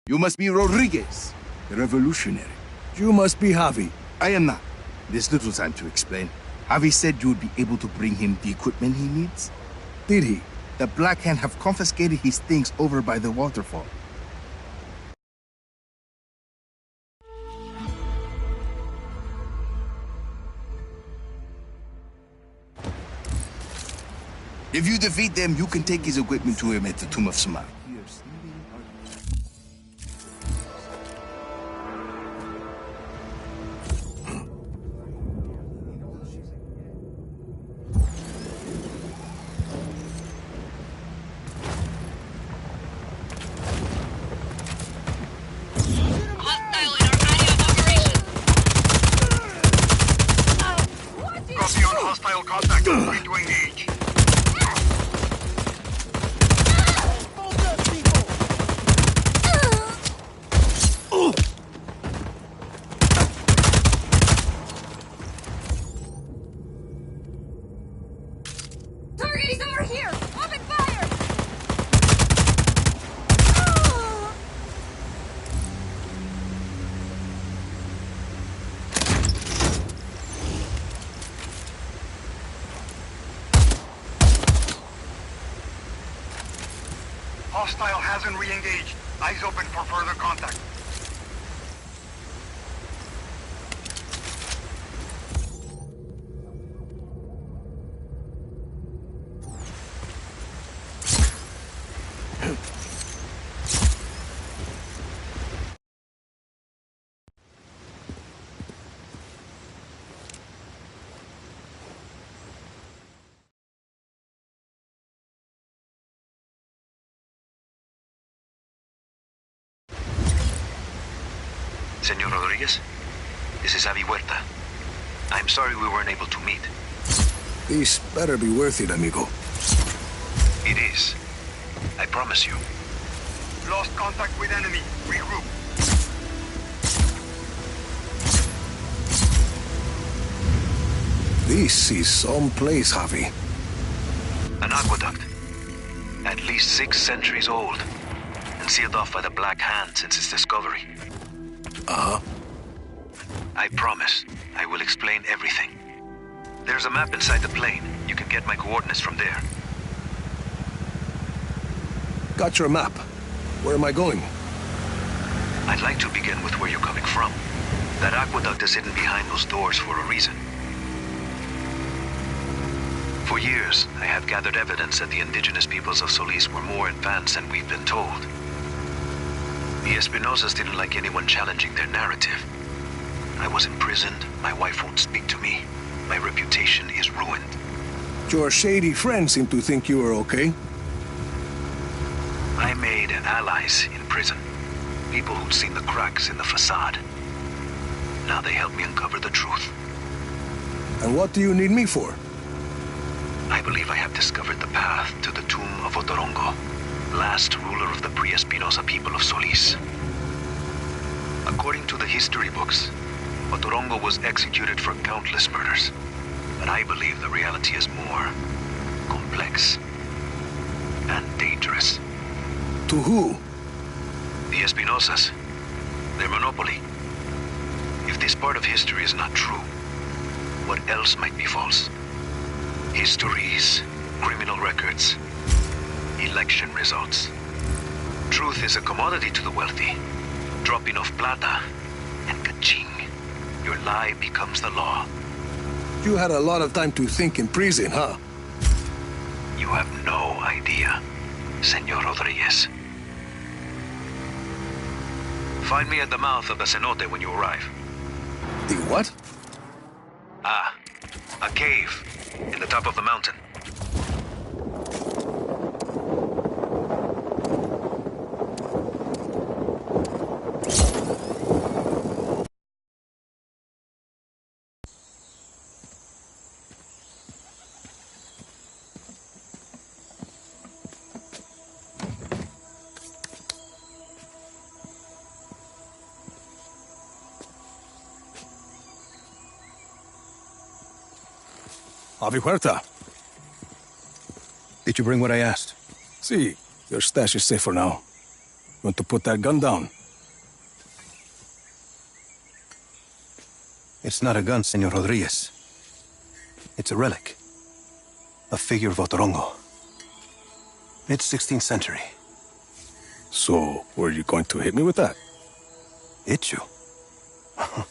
You must be Rodriguez, the revolutionary. You must be Javi. I am not. There's little time to explain. Javi said you would be able to bring him the equipment he needs. Did he? The Black Hand have confiscated his things over by the waterfall. If you defeat them, you can take his equipment to him at the Tomb of Samar. Copy on hostile contact. Free to engage. Target is over here! Open fire! Hostile hasn't re-engaged. Eyes open for further contact. Senor Rodriguez, this is Javi Huerta. I'm sorry we weren't able to meet. This better be worth it, amigo. It is. I promise you. Lost contact with enemy. Regroup. This is some place, Javi. An aqueduct. At least 6 centuries old. And sealed off by the Black Hand since its discovery. Uh-huh. I promise. I will explain everything. There's a map inside the plane. You can get my coordinates from there. Got your map. Where am I going? I'd like to begin with where you're coming from. That aqueduct is hidden behind those doors for a reason. For years, I have gathered evidence that the indigenous peoples of Solis were more advanced than we've been told. The Espinosas didn't like anyone challenging their narrative. I was imprisoned, my wife won't speak to me, my reputation is ruined. Your shady friends seem to think you are okay. I made allies in prison. People who'd seen the cracks in the facade. Now they help me uncover the truth. And what do you need me for? I believe I have discovered the path to the tomb of Otorongo, last ruler of the pre-Espinosa people of Solis. According to the history books, Otorongo was executed for countless murders. But I believe the reality is more complex and dangerous. To who? The Espinosas. Their monopoly. If this part of history is not true, what else might be false? Histories, criminal records, election results. Truth is a commodity to the wealthy. Drop enough plata, and ka-ching, your lie becomes the law. You had a lot of time to think in prison, huh? You have no idea, Senor Rodriguez. Find me at the mouth of the cenote when you arrive. The what? Ah, a cave in the top of the mountain. Javi Huerta. Did you bring what I asked? See, your stash is safe for now. Want to put that gun down? It's not a gun, Senor Rodriguez. It's a relic. A figure of Otorongo. Mid-16th century. So, were you going to hit me with that? Hit you? I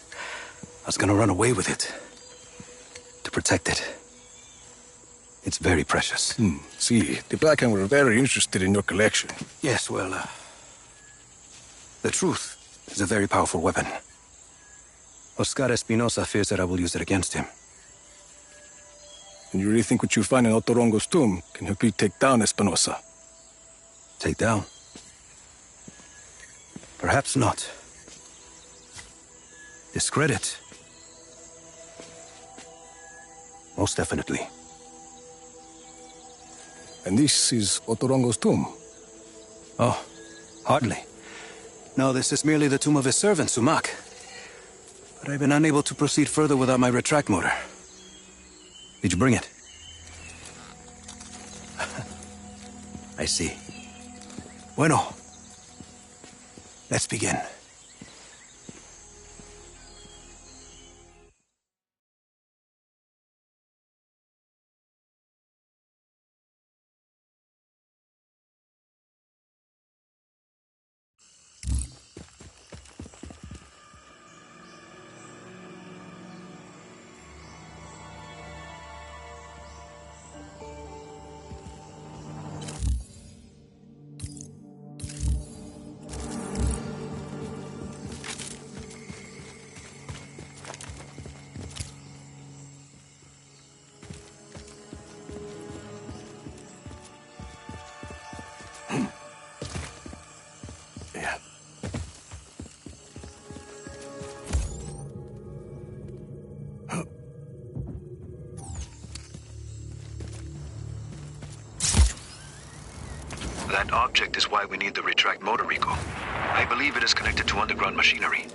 was gonna run away with it. To protect it. It's very precious. See, the Blackhand were very interested in your collection. Yes, well, the truth is a very powerful weapon. Oscar Espinosa fears that I will use it against him. And you really think what you find in Otorongo's tomb can help you take down Espinosa? Take down? Perhaps not. Discredit? Most definitely. And this is Otorongo's tomb? Oh, hardly. No, this is merely the tomb of his servant, Sumac. But I've been unable to proceed further without my retract motor. Did you bring it? I see. Bueno. Let's begin. That object is why we need the retract motor, Rico. I believe it is connected to underground machinery.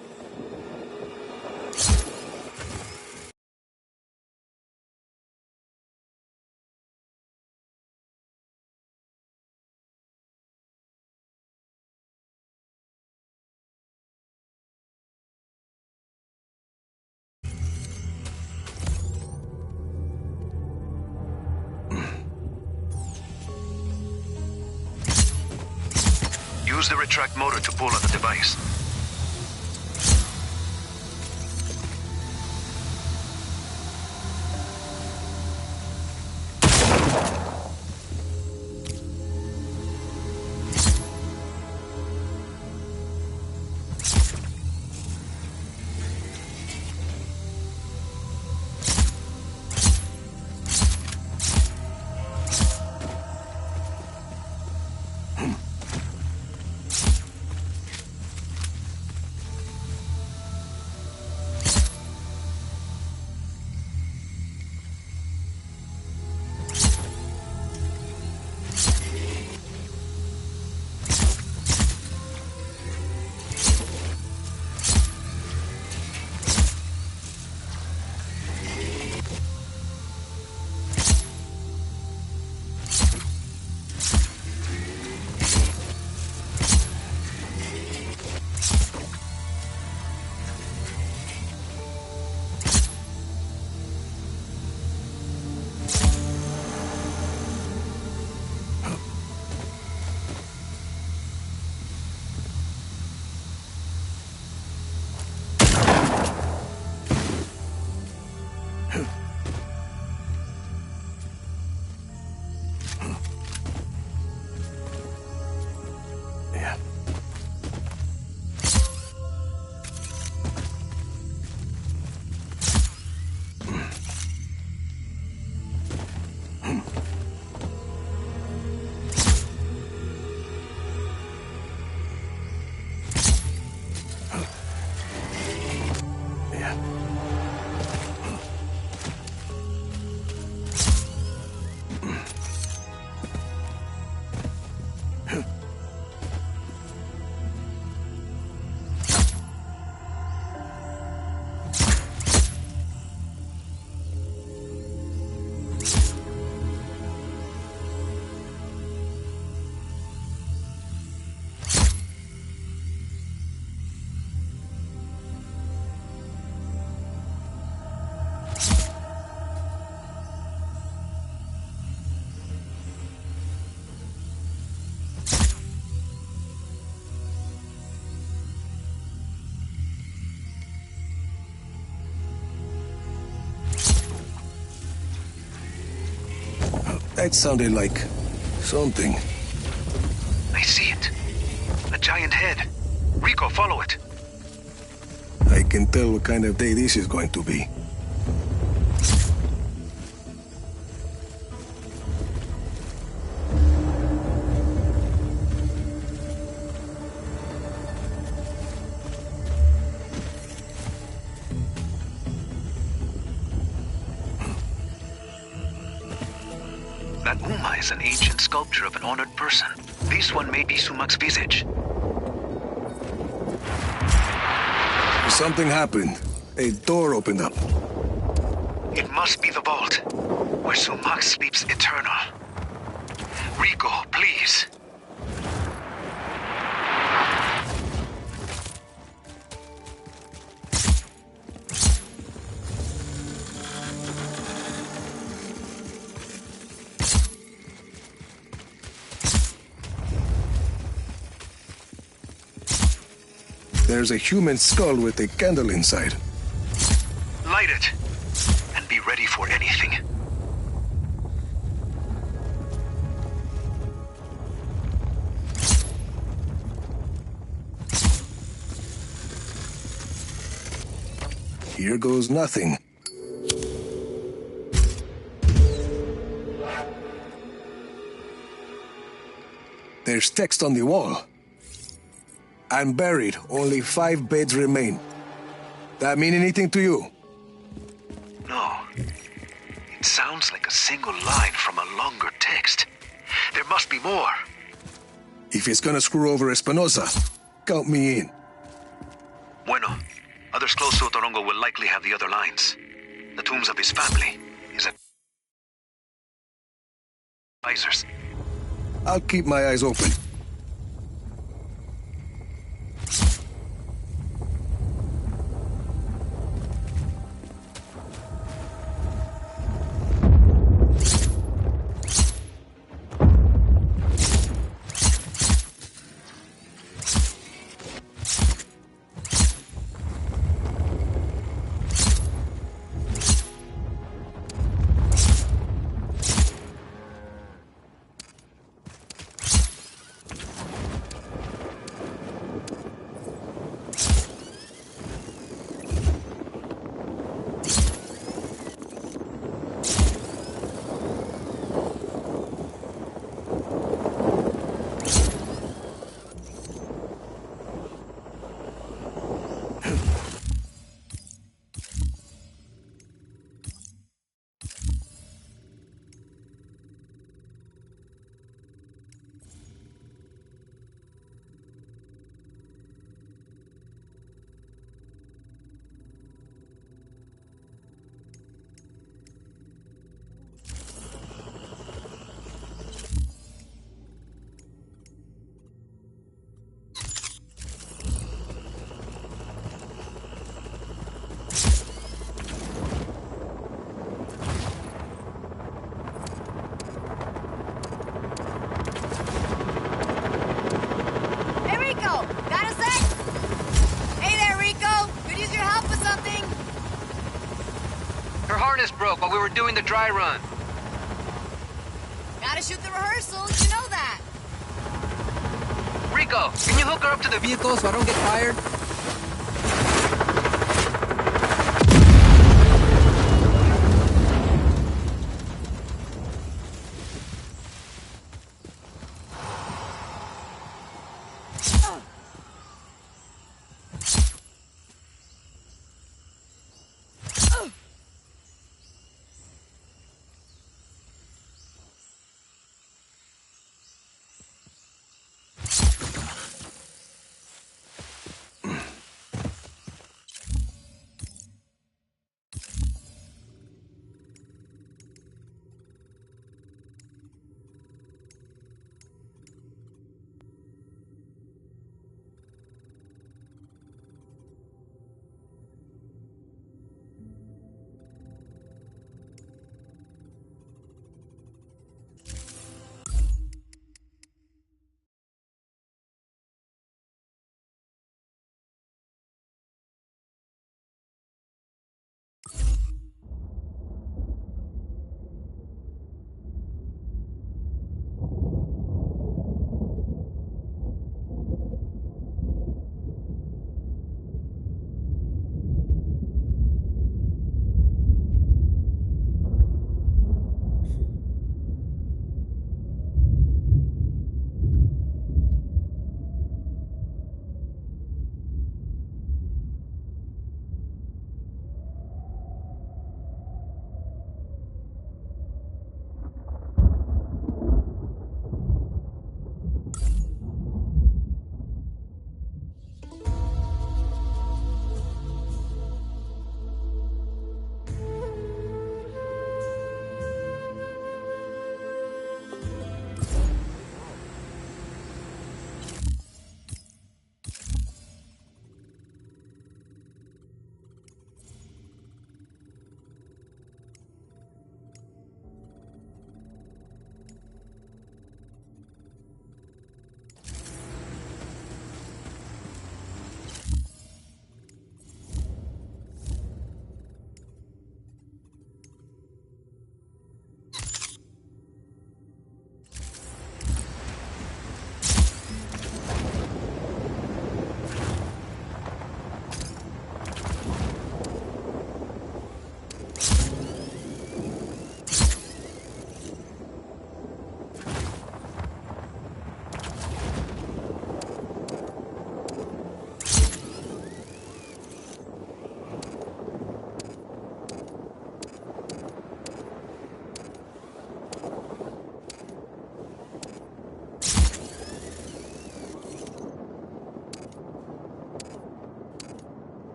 Use the retract motor to pull on the device. That sounded like something. I see it. A giant head. Rico, follow it. I can tell what kind of day this is going to be. That Uma is an ancient sculpture of an honored person. This one may be Sumak's visage. Something happened. A door opened up. It must be the vault, where Sumak sleeps eternal. Rico, please. There's a human skull with a candle inside. Light it, and be ready for anything. Here goes nothing. There's text on the wall. I'm buried. Only 5 beds remain. That mean anything to you? No. It sounds like a single line from a longer text. There must be more. If it's gonna screw over Espinosa, count me in. Bueno. Others close to Otorongo will likely have the other lines. The tombs of his family. His advisors. I'll keep my eyes open. Broke while we were doing the dry run. Gotta shoot the rehearsal, you know that. Rico, can you hook her up to the vehicle so I don't get fired?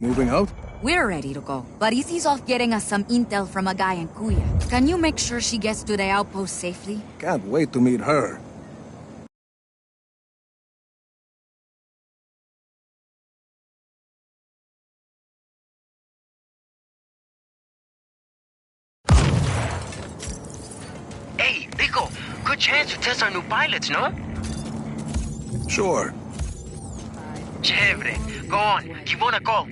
Moving out? We're ready to go, but Izzy's off getting us some intel from a guy in Kuya. Can you make sure she gets to the outpost safely? Can't wait to meet her. Hey, Rico, good chance to test our new pilots, no? Sure. Chévere. Go on, keep on a call.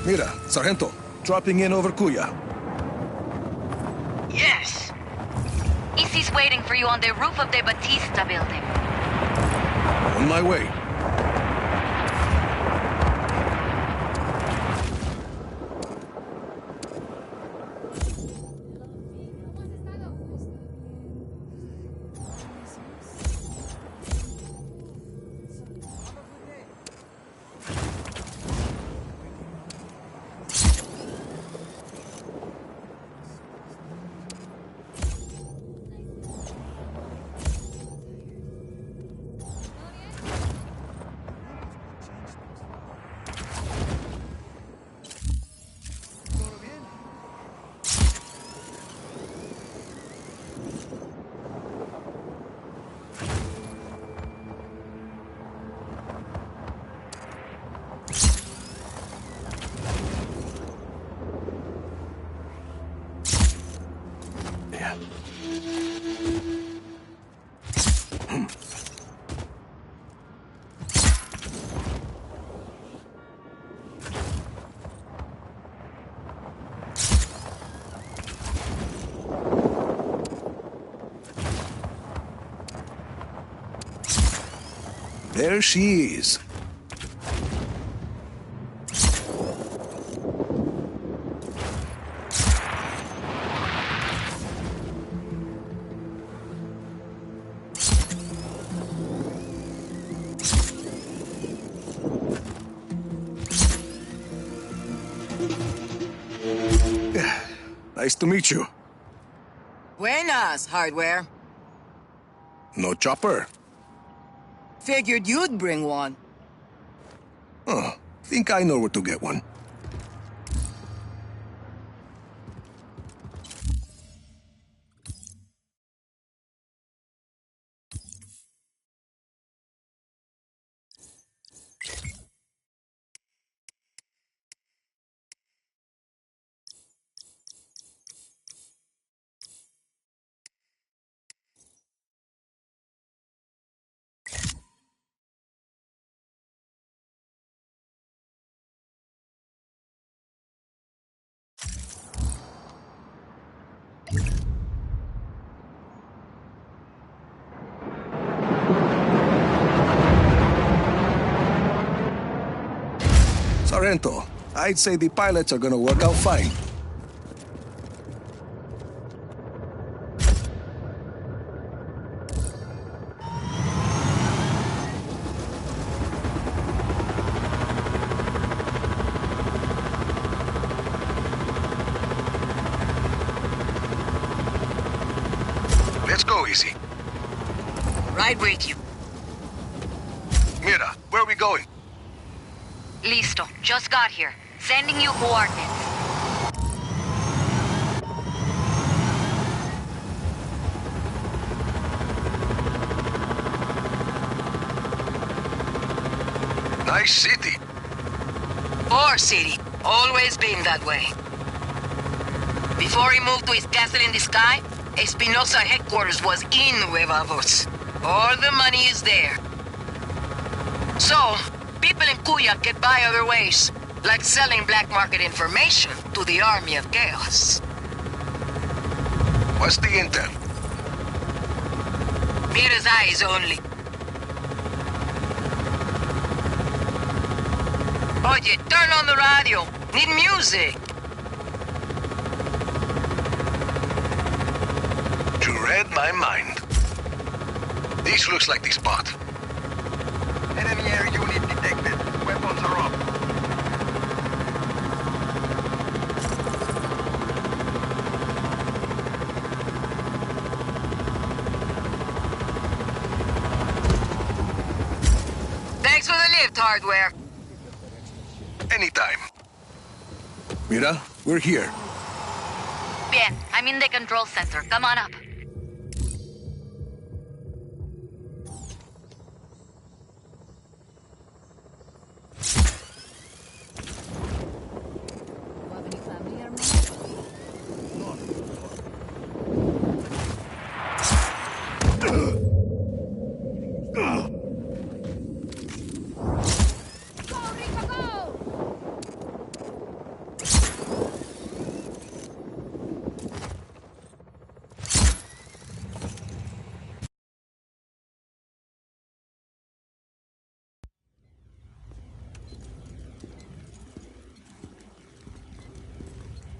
Mira, Sargento, dropping in over Kuya. Yes! Izzy's waiting for you on the roof of the Batista building. On my way. There she is. Nice to meet you. Buenas, Hardware. No chopper? Figured you'd bring one. Oh, think I know where to get one. Sargento, I'd say the pilots are gonna work out fine. Let's go, Izzy. Right with you. Mira, where are we going? Listo. Just got here. Sending you coordinates. Nice city. Or city. Always been that way. Before he moved to his castle in the sky, Espinosa headquarters was in Huevavos. All the money is there. So, people in Kuya get by other ways. Like selling black market information to the army of chaos. What's the intel? Mira's eyes only. Oye, turn on the radio. Need music. You read my mind. This looks like the spot. Enemy air unit detected. Weapons are up. Thanks for the lift, hardware. Anytime. Mira, we're here. Bien, I'm in the control center. Come on up.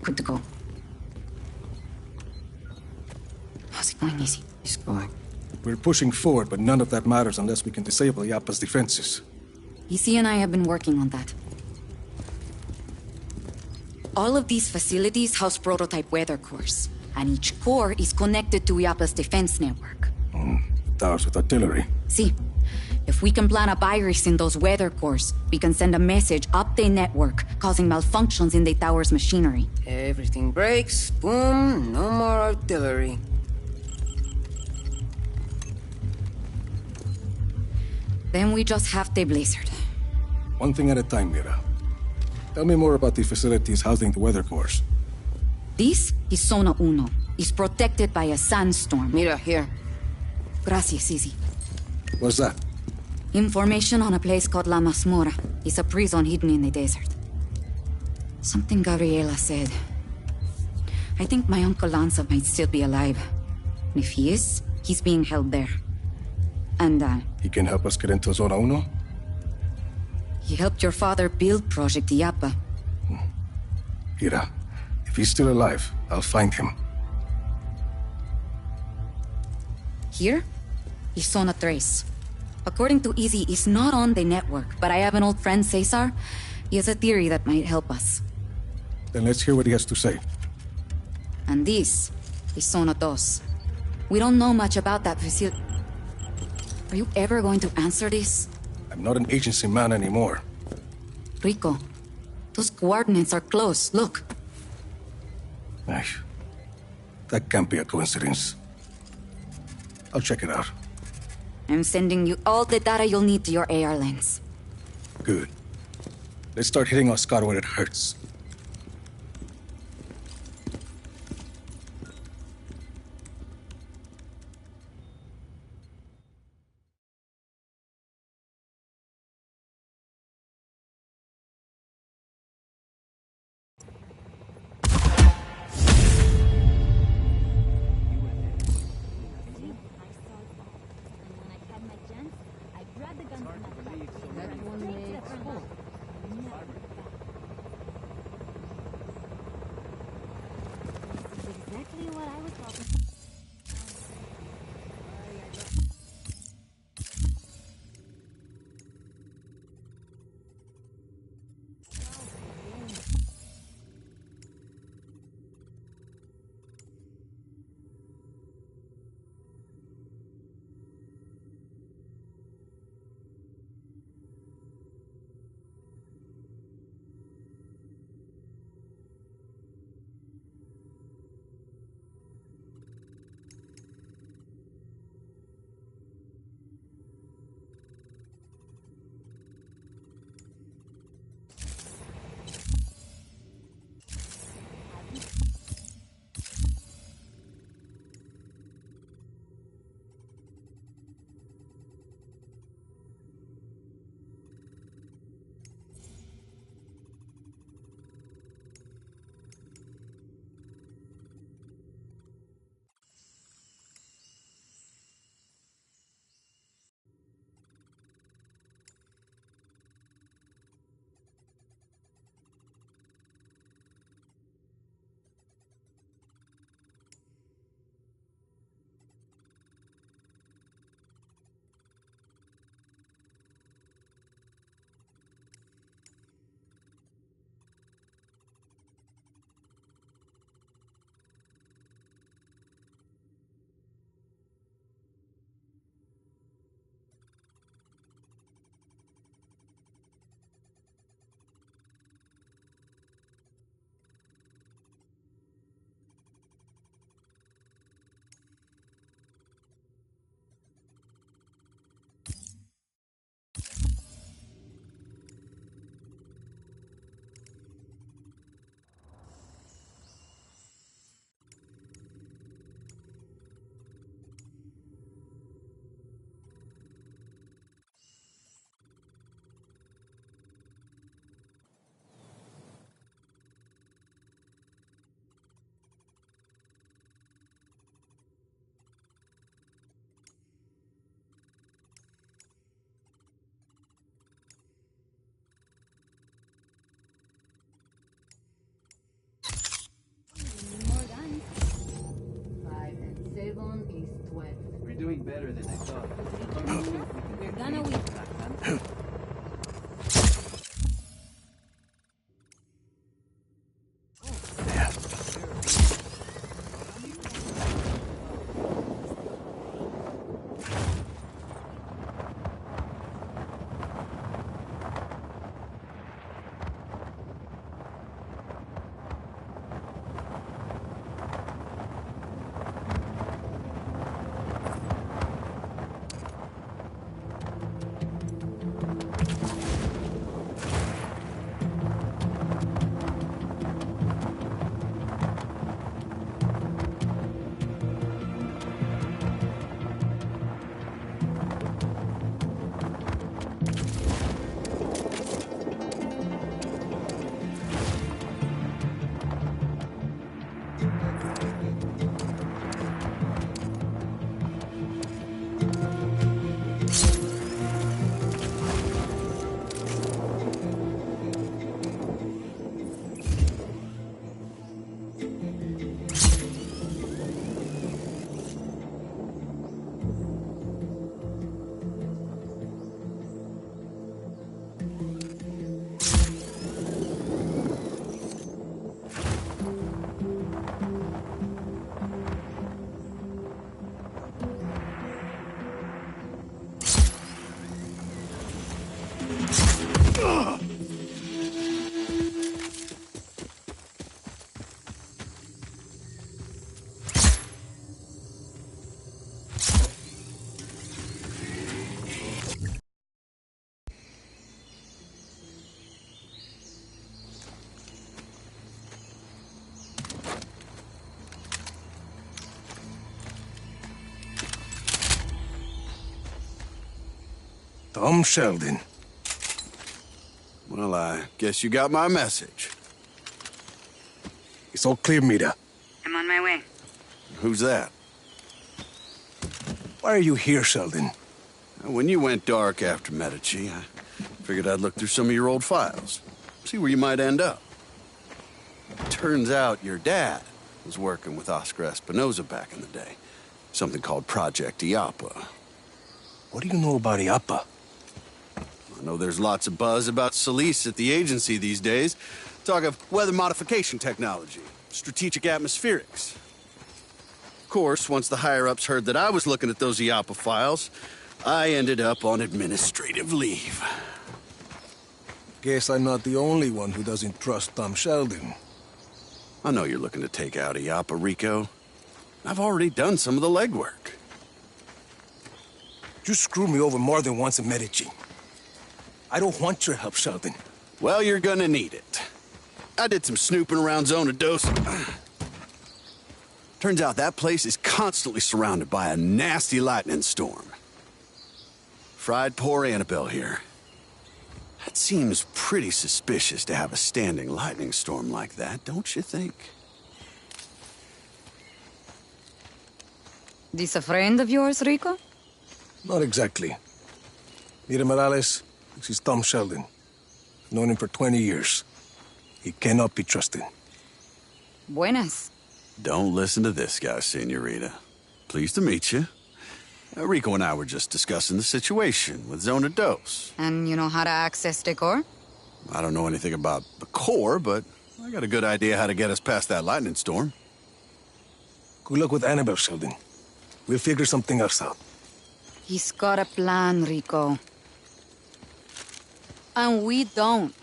Good to go. How's it going, Easy? It's going. We're pushing forward, but none of that matters unless we can disable Yappa's defenses. Easy and I have been working on that. All of these facilities house prototype weather cores, and each core is connected to Yappa's defense network. Towers with artillery. See, if we can plant a virus in those weather cores, we can send a message up the network, causing malfunctions in the tower's machinery. Everything breaks. Boom. No more artillery. Then we just have the blizzard. One thing at a time, Mira. Tell me more about the facilities housing the weather cores. This is Zona Uno. It's protected by a sandstorm. Mira, here. Gracias, Easy. What's that? Information on a place called La Masmorra. It's a prison hidden in the desert. Something Gabriela said. I think my Uncle Lanza might still be alive. And if he is, he's being held there. And, He can help us get into Zona Uno? he helped your father build Project Yappa. Mira, if he's still alive, I'll find him. Here is Zona Tres. According to Easy, it's not on the network, but I have an old friend, Cesar. He has a theory that might help us. Then let's hear what he has to say. And this is Zona Dos. We don't know much about that facility. Are you ever going to answer this? I'm not an agency man anymore. Rico, those coordinates are close. Look. Ay, that can't be a coincidence. I'll check it out. I'm sending you all the data you'll need to your AR lens. Good. Let's start hitting Oscar where it hurts. better than I thought. We're gonna win. Tom Sheldon. Well, I guess you got my message. It's all clear, Mira. I'm on my way. Who's that? Why are you here, Sheldon? When you went dark after Medici, I figured I'd look through some of your old files. See where you might end up. Turns out your dad was working with Oscar Espinosa back in the day. Something called Project IAPA. What do you know about IAPA? I know there's lots of buzz about Solis at the agency these days. Talk of weather modification technology, strategic atmospherics. Of course, once the higher-ups heard that I was looking at those IAPA files, I ended up on administrative leave. Guess I'm not the only one who doesn't trust Tom Sheldon. I know you're looking to take out IAPA, Rico. I've already done some of the legwork. You screwed me over more than once in Medici. I don't want your help, Sheldon. Well, you're gonna need it. I did some snooping around Zona Dos. Turns out that place is constantly surrounded by a nasty lightning storm. Fried poor Annabelle here. That seems pretty suspicious to have a standing lightning storm like that, don't you think? This a friend of yours, Rico? Not exactly. Mira Morales, this is Tom Sheldon. Known him for 20 years. He cannot be trusted. Buenas. Don't listen to this guy, Senorita. Pleased to meet you. Rico and I were just discussing the situation with Zona Dos. And you know how to access the core? I don't know anything about the core, but I got a good idea how to get us past that lightning storm. Good luck with Annabelle, Sheldon. We'll figure something else out. He's got a plan, Rico. And we don't.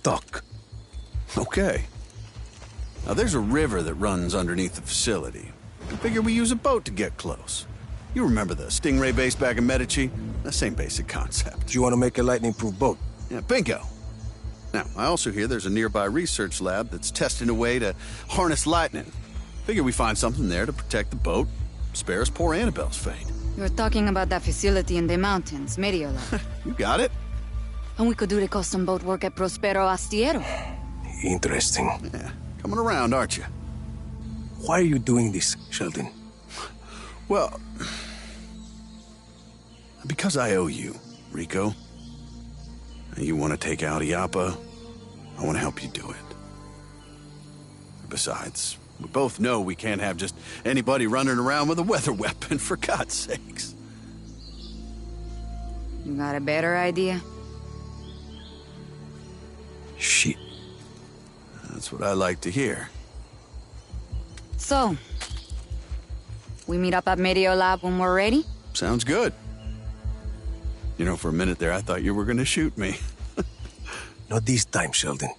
Talk. Okay. Now, there's a river that runs underneath the facility. I figure we use a boat to get close. You remember the Stingray base back in Medici? The same basic concept. Do you want to make a lightning-proof boat? Yeah, bingo. Now, I also hear there's a nearby research lab that's testing a way to harness lightning. Figure we find something there to protect the boat, spare us poor Annabelle's fate. You're talking about that facility in the mountains, Mediola. You got it. And we could do the custom boat work at Prospero Astiero. Interesting. Yeah, coming around, aren't you? Why are you doing this, Sheldon? Well, because I owe you, Rico. You want to take out IAPA, I want to help you do it. Besides, we both know we can't have just anybody running around with a weather weapon, for God's sakes. You got a better idea? Shit. That's what I like to hear. So, we meet up at Meteor Lab when we're ready? Sounds good. You know, for a minute there, I thought you were gonna shoot me. Not this time, Sheldon.